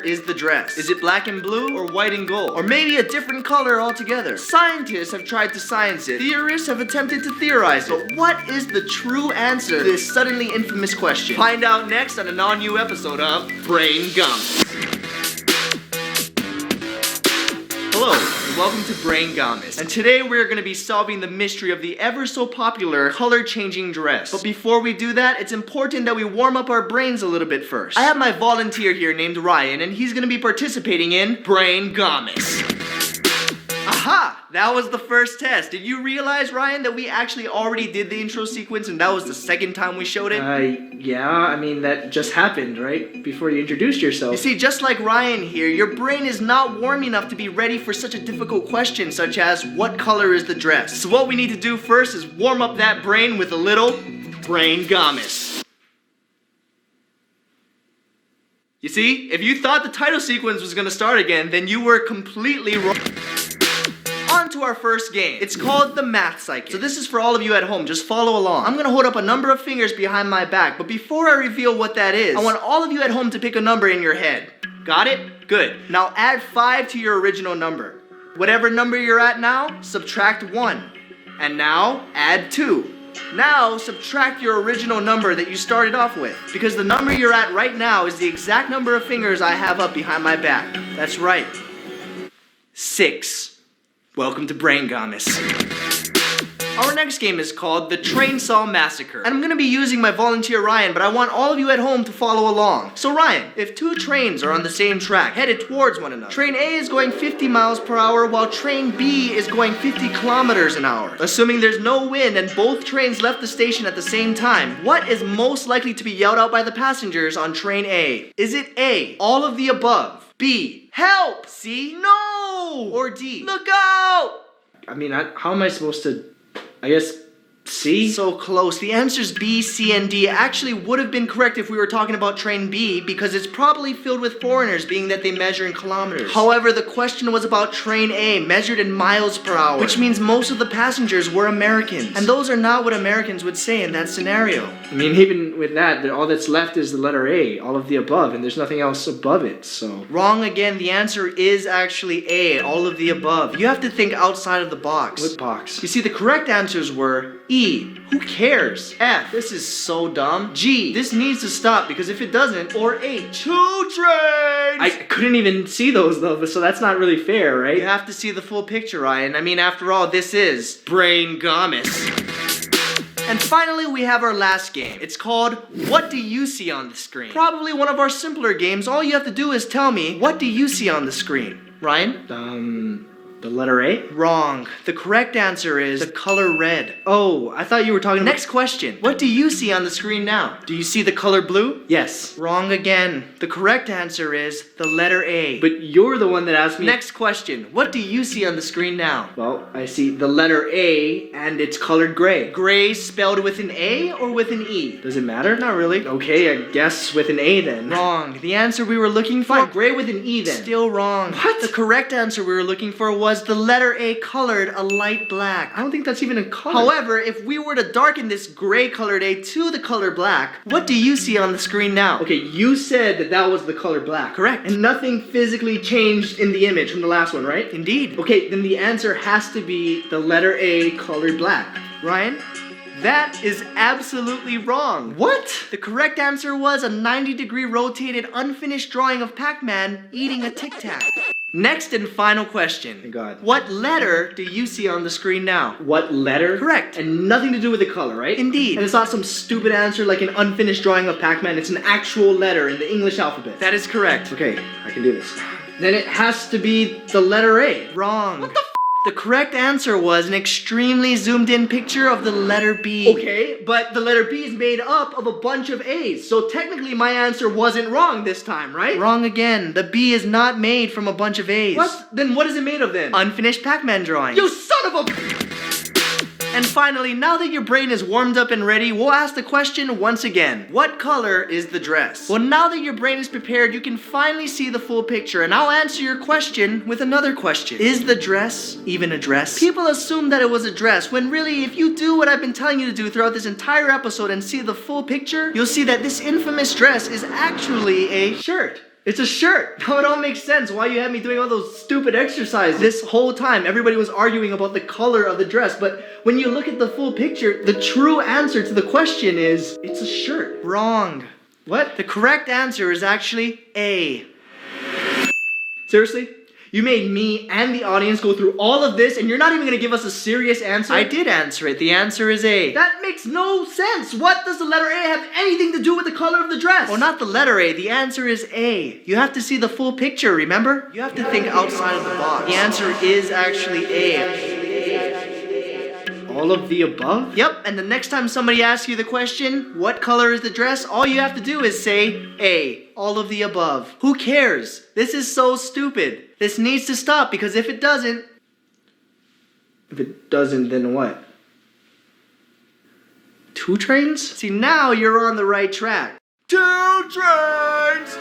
is the dress? Is it black and blue or white and gold? Or maybe a different color altogether? Scientists have tried to science it. Theorists have attempted to theorize it. But what is the true answer to this suddenly infamous question? Find out next on an all-new episode of Brane Gummies. Hello, and welcome to Brane Gummies. And today we're going to be solving the mystery of the ever so popular color-changing dress. But before we do that, it's important that we warm up our brains a little bit first. I have my volunteer here named Ryan, and he's going to be participating in Brane Gummies. Aha! That was the first test. Did you realize, Ryan, that we actually already did the intro sequence and that was the second time we showed it? Yeah, I mean, that just happened, right? Before you introduced yourself. You see, just like Ryan here, your brain is not warm enough to be ready for such a difficult question, such as, what color is the dress? So what we need to do first is warm up that brain with a little Brane Gummies. You see, if you thought the title sequence was gonna start again, then you were completely wrong. On to our first game. It's called the Math Psychic. So this is for all of you at home. Just follow along. I'm gonna hold up a number of fingers behind my back, but before I reveal what that is, I want all of you at home to pick a number in your head. Got it? Good. Now add 5 to your original number. Whatever number you're at now, subtract 1. And now add 2. Now subtract your original number that you started off with, because the number you're at right now is the exact number of fingers I have up behind my back. That's right. 6. Welcome to Brane Gummies. Our next game is called the Trainsaw Massacre. And I'm gonna be using my volunteer Ryan, but I want all of you at home to follow along. So Ryan, if 2 trains are on the same track, headed towards one another, train A is going 50 miles per hour while train B is going 50 kilometers an hour. Assuming there's no wind and both trains left the station at the same time, what is most likely to be yelled out by the passengers on train A? Is it A, all of the above? B, help! C, no! Or D, look out! I mean, how am I supposed to, I guess, C? So close. The answers B, C, and D actually would have been correct if we were talking about train B, because it's probably filled with foreigners, being that they measure in kilometers. However, the question was about train A, measured in miles per hour, which means most of the passengers were Americans. And those are not what Americans would say in that scenario. I mean, even with that, all that's left is the letter A, all of the above, and there's nothing else above it, so... Wrong again. The answer is actually A, all of the above. You have to think outside of the box. What box? You see, the correct answers were E, who cares? F, this is so dumb. G, this needs to stop, because if it doesn't, or H, 2 trains! I couldn't even see those though, so that's not really fair, right? You have to see the full picture, Ryan. I mean, after all, this is Brane Gummies. And finally, we have our last game. It's called What Do You See on the Screen? Probably one of our simpler games. All you have to do is tell me, what do you see on the screen? Ryan? The letter A? Wrong. The correct answer is the color red. Oh, I thought you were talking about... Next question. What do you see on the screen now? Do you see the color blue? Yes. Wrong again. The correct answer is the letter A. But you're the one that asked me... Next question. What do you see on the screen now? Well, I see the letter A, and it's colored gray. Gray spelled with an A or with an E? Does it matter? Not really. Okay, I guess with an A then. Wrong. The answer we were looking for... Fine, gray with an E then. Still wrong. What? The correct answer we were looking for was the letter A colored a light black. I don't think that's even a color. However, if we were to darken this gray colored A to the color black, what do you see on the screen now? Okay, you said that that was the color black. Correct. And nothing physically changed in the image from the last one, right? Indeed. Okay, then the answer has to be the letter A colored black. Ryan? That is absolutely wrong. What? The correct answer was a 90-degree rotated unfinished drawing of Pac-Man eating a Tic Tac. Next and final question. Thank God. What letter do you see on the screen now? What letter? Correct. And nothing to do with the color, right? Indeed. And it's not some stupid answer like an unfinished drawing of Pac-Man. It's an actual letter in the English alphabet. That is correct. Okay, I can do this. Then it has to be the letter A. Wrong. What the The correct answer was an extremely zoomed in picture of the letter B. Okay, but the letter B is made up of a bunch of A's, so technically my answer wasn't wrong this time, right? Wrong again. The B is not made from a bunch of A's. What? Then what is it made of then? Unfinished Pac-Man drawings. You son of a... And finally, now that your brain is warmed up and ready, we'll ask the question once again. What color is the dress? Well, now that your brain is prepared, you can finally see the full picture, and I'll answer your question with another question. Is the dress even a dress? People assume that it was a dress, when really, if you do what I've been telling you to do throughout this entire episode and see the full picture, you'll see that this infamous dress is actually a shirt. It's a shirt. Now it all makes sense why you had me doing all those stupid exercises. This whole time, everybody was arguing about the color of the dress, but when you look at the full picture, the true answer to the question is, it's a shirt. Wrong. What? The correct answer is actually A. Seriously? You made me and the audience go through all of this and you're not even gonna give us a serious answer? I did answer it. The answer is A. That makes no sense. What does the letter A have anything to do with the color of the dress? Well, not the letter A. The answer is A. You have to see the full picture, remember? You have to think outside of the box. The answer is actually A. All of the above? Yep, and the next time somebody asks you the question, what color is the dress? All you have to do is say A. All of the above. Who cares? This is so stupid. This needs to stop because if it doesn't... If it doesn't, then what? 2 trains? See, now you're on the right track. 2 trains!